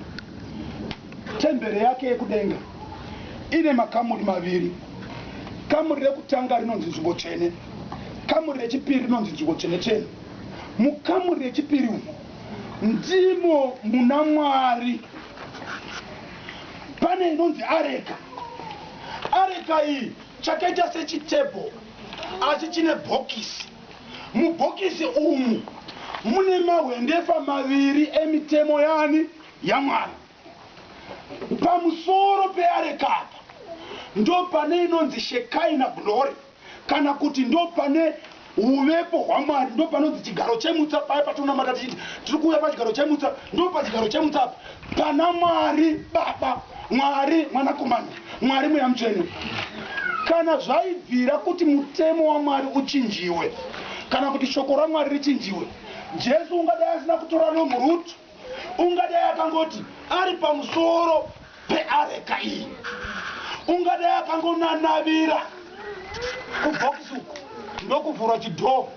tembere yake yekudenga ine makamuri maviri. Kamuri rekutanga rinonzi nzvimbo tsvene, kamuri rechipiri rinonzi nzvimbo tsvene tsvene. Mukamuri rechipiri umu ndimo muna Mwari. Pane inonzi areka. Areka iyi chakaita sechitebho asi chine bhokisi. Mubhokisi umu mune mahwendefa maviri emitemo yaMwari. Pamusoro peareka apa ndo pane inonzi Shekinah glory, kana kuti ndo pane uvepo hwaMwari, ndo panonzi chigaro chemutsa. Paya patonamata tichiti tiri kuuya pachigaro chemutsa, ndo pachigaro chemutsa apa pana Mwari Baba, Mwari Mwanakomana, Mwari Mweya Mutsvene. Kana zvaibvira kuti mutemo waMwari uchinjiwe kana kuti shoko raMwari richinjiwe, Jesu ungadai asina kutora nomhurutu, ungadai akangoti ari pamusoro peareka iyi, ungadai akangonanavira kubhokisi uku ndokuvhura chidhoo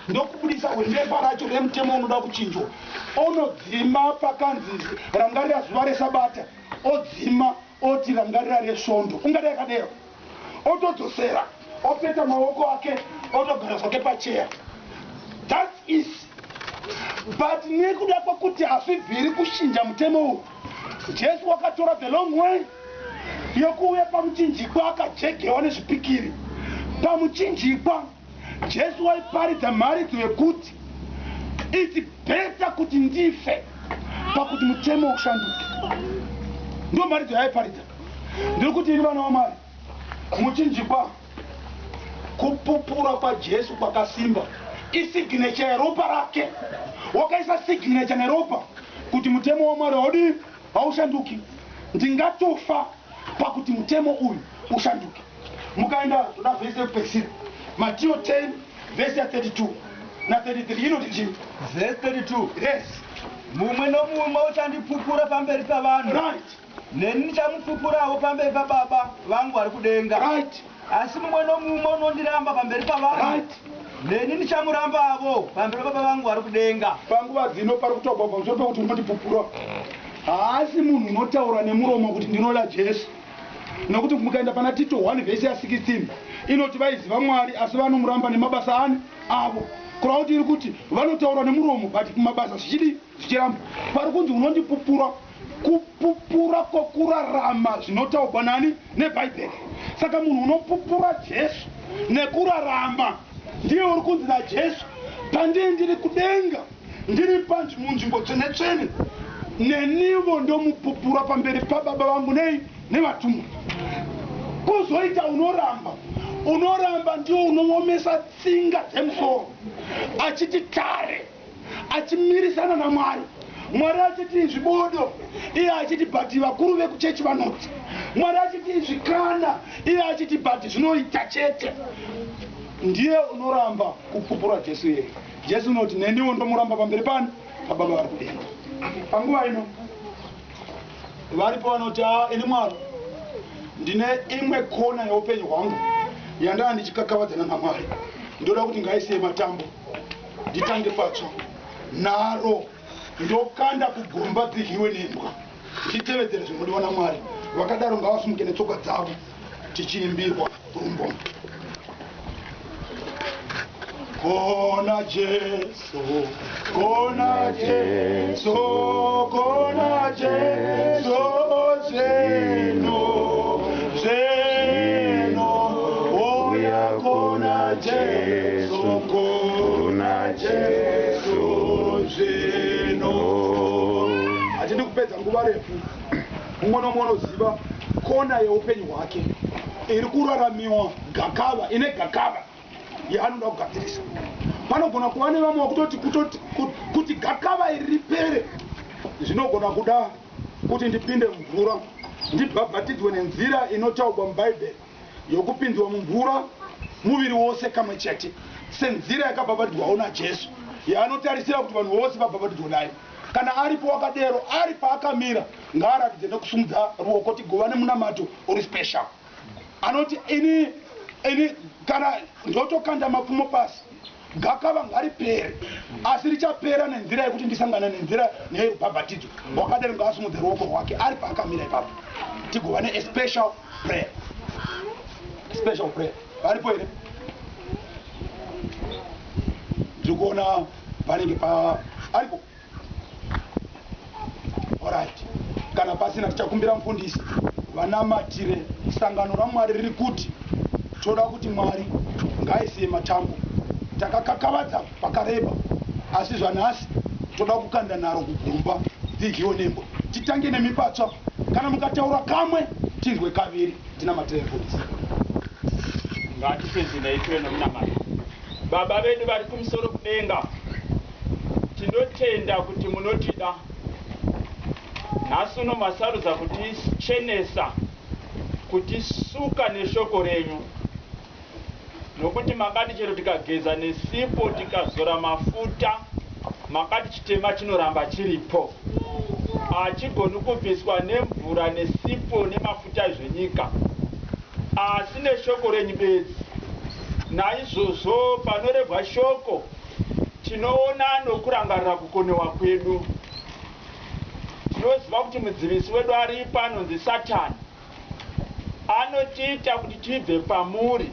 ndokubudisa wembepa racho remutemo unoda kuchinjwa, onodzima pakanzi rangarira zuva resabata, odzima oti rangarira resvondo, ungadai akadero, otodzosera opeta maoko ake otogara zvake pacheya. That is, but nekuda kwekuti hazvibviri kushinja mutemo uyu, Jesu wakatora the long way yokuuya pamuchinjikwa akajegewa nezvipikiri. Pamuchinjikwa Jesu waiparidza mharidzo yekuti it's better kuti ndife pakuti mutemo ushanduke. Ndio mharidzo yaiparidza. Ndiri kuti ini vana vaMwari, muchinjikwa kupupura kwaJesu kwakasimba isignature yeropa rake. Wakaisa signature neropa kuti mutemo waMwari haudi haushanduki. Ndingatofa pakuti mutemo uyu ushanduke. Mukaenda toda vhesi yekupedzisira Matthew 10 vhesi ya 32 na 33 inoti chii? Verse 32. Yes. Mumwe nomumwe uchandipupura pamberi pavanhu. Right. Neni ndichamupupurawo pamberi paBaba vangu vari kudenga. Right. Asi mumwe nomumwe unondiramba pamberi pavanhu. Right. Neni ndichamurambavo pamberi paBaba vangu vari kudenga. Panguva dzino pari kutaurwa pamusoro pekuti unondipupura. Haasi munhu unotaura nemuromo kuti ndinoda Jesu. Nokuti mukaenda pana Tito 1 vhesi ya 16 inoti vaiziva Mwari asi vanomuramba nemabasa avo. Kureva kuti iri kuti vanotaura nemuromo but mabasa zvichiramba. Pari kunzi unondipupura, kupupura kwokurarama zvinotaurwa nani neBhaibheri. Saka munhu unopupura Jesu nekurarama ndiye uri kunzi naJesu, pandii ndiri kudenga ndiri munzvimbo tsvene-tsvene, nenivo ndomupupura pamberi paBaba vangu nevatumwa. Kuzoita unoramba ndio unoomesa tsinga dzemusoro, achiti tare, achimirisana naMwari. Mwari achiti izvi bodo, iye achiti bhati vakuru vekuchechi vanoti. Mwari achiti izvi kana, iye achiti bhati zvinoita chete. Ndiye unoramba kupupura Jesu yeye. Jesu unoti neniwo ndomuramba pamberi pano paBaba vari kudenga. Panguva ino varipo vanoti ini Mwari ndine imwe kona yeupenyu hwangu yandava ndichikakavadzana naMwari, ndoda kuti ngaisiye matambo nditange patsva naro ndokanda kugomba dziryiwe nembwa nditevedzere zvinodiwa naMwari. Vakadaro ngavasimuke netsoka dzavo tichiimbirwa rumbo. Kona Jesu, kona Jesu, kona Jesu, zeno, oya kona Jesu, kona Jesu, zeno. Hatidi kupedza nguva refu, umwe nomwe unoziva kona yeupenyu hwake iri kuraramiwa gakava, ine gakava yaanoda kugadzirisa. Panogona kuva nevamwe vakutoti kuti gakava iri ripere zvinogona kuda kuti ndipinde mumvura ndibhabhatidzwe nenzira inotaurwa muBhaibheri yokupinzwa mumvura muviri wose kamwe chete, senzira yakabhabhatidzwawo naJesu yaanotarisira kuti vanhu vose vabhabhatidzwe naye. Kana aripo wakadero, ari paakamira ngaaratidze nekusumudza ruoko tigova nemunamato uri special. Anoti ini kana ndotokanda mapfumo pasi, gakava ngaripere, asi richapera nenzira yekuti ndisangana nenzira nerubhabhatidzo. Wakadero ngaasumudze ruoko rwake ari paakamira ipapo tigova ne special prayer. Special prayer varipo here ndiri kuona panenge aripo. Alright, kana pasina tichakumbira mufundisi vanamatire sangano raMwari riri kuti toda kuti Mwari ngaisiye matambo. Takakakavadza pakareba, asi zvanhasi toda kukanda naro kugomba dziryiwe nembwa. Titange nemipatsva, kana mukataura kamwe tinzwe kaviri. Tina matelefoni. Ngatipedze naitwe nomunamata. Baba vedu vari kumusoro kudenga, tinotenda kuti munotida. Nhasi uno masarudza kutichenesa, kutisuka neshoko renyu, nokuti makati chero tikageza nesipo tikazora mafuta, makati chitema chinoramba chiripo, hachigoni kubviswa nemvura nesipo nemafuta zvenyika. asi neshoko renyu bedzi. Naizvozvo panorebwa shoko tinoona nokurangarira kukonewa kwedu. Tinoziva kuti mudzivisi wedu aripo anonzi Satani. Anotiita kuti tibve pamuri.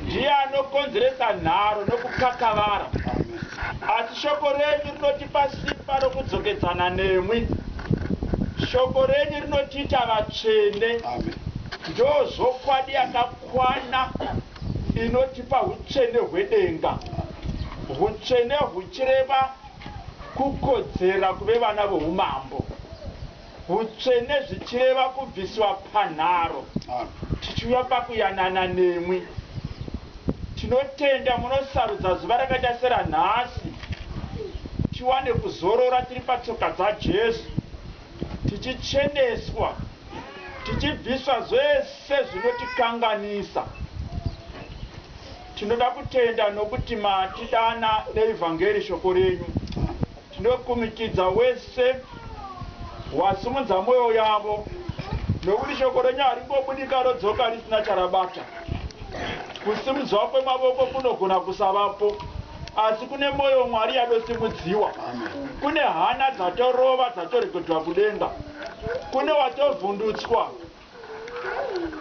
Ndiye anokonzeresa nharo nokukakavara. Asi shoko renyu rinotipa simba rokudzokedzana nemwi. Shoko renyu rinotiita vatsvene. Ndozvokwadi yakakwana inotipa utsvene hwedenga. Utsvene huchireva kukodzera kuve vana voumambo. Utsvene zvichireva kubviswa panharo. Tichiuya pakuyanana nemwi. Tinotenda munosarudza zuva rakaita seranhasi tiwane kuzorora tiri patsoka dzaJesu, tichicheneswa, tichibviswa zvese zvinotikanganisa. Tinoda kutenda nokuti matidana neevhangeri shoko renyu. Tinokumikidza wese wasimudza mwoyo yavo, nokuti shoko renyu haringobudika rodzoka risina charabata. Kusimudzwa kwemavoko kunogona kusavapo, asi kune mwoyo Mwari yadosimudziwa. Kune hana dzatorova dzatorekedwa kudenga. Kune watovhundutswa,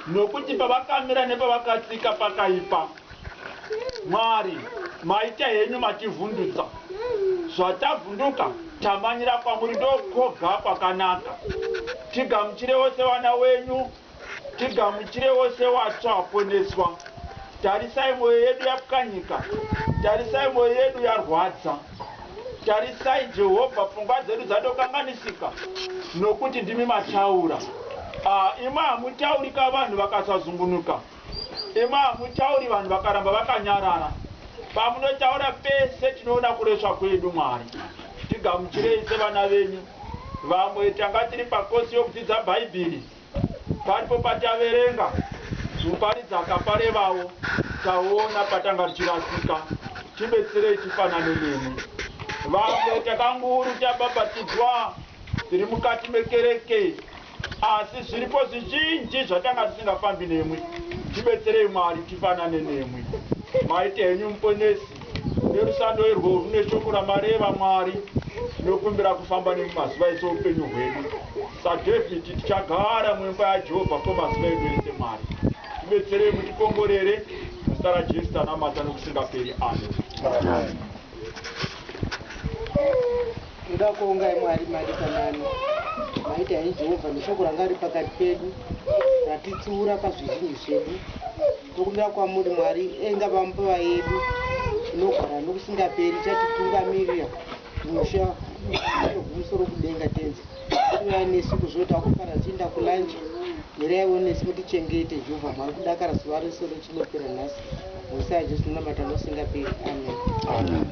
nokuti pavakamira nepavakatsika pakaipa. Mwari, maita henyu mativhundutsa. Zvatavhunduka tamanyira kwamuri ndokoga kwakanaka. Tigamuchire wose vana wenyu, tigamuchire wose watsvaponeswa. Tarisai mwoyo yedu yapwanyika, tarisai mwoyo yedu yarwadza. Tarisai Jehovha, pfungwa dzedu dzatokanganisika, nokuti ndimi mataura. Ima hamutauri kavanhu vakasazungunuka. Ima hamutauri vanhu vakaramba vakanyarara. Pamunotaura pese tinoona kureswa kwedu Mwari. Tigamuchirei sevana venyu. Vamwe tanga tiri pakosi yokudzidza Bhaibheri, paripo pataverenga muparidzi akaparevawo, taona patanga tichirasika. Tibetserei tifanane nemi. Vamwe takanguru tabhabhatidzwa tiri mukati mekereke, asi zviripo zvizhinji zvatanga tisingafambi nemwi. Tibetserei Mwari tifanane nemwi. Maite henyu muponesi nerusando irworwu neshoko ramareva Mwari, nokumbira kufamba nemumazuva ese upenyu hwedu. SaDhavhidhi tichagara muimba yaJehovha kwemazuva edu ese Mwari. Tibetserei mutikongorere muzita raJesu tanamata nokusingaperi. Amen. Ndoda kuonga Mwari madikanani. Maita yaJehovha neshoko ranga riri pakati pedu ratitsiura pazvizhinji zvedu. Tokumbira kwamuri Mwari enga pamupova yedu inogara nokusingaperi, chatitungamirira musha musoro kudenga tenzi. Uya nesu kuzota kupara tienda kulanje. Miraiwo nesu mutichengete Jehovha Mwari kudakara zuva rese richinopera nhasi. Musa Jesu namata nosingaperi. Amen.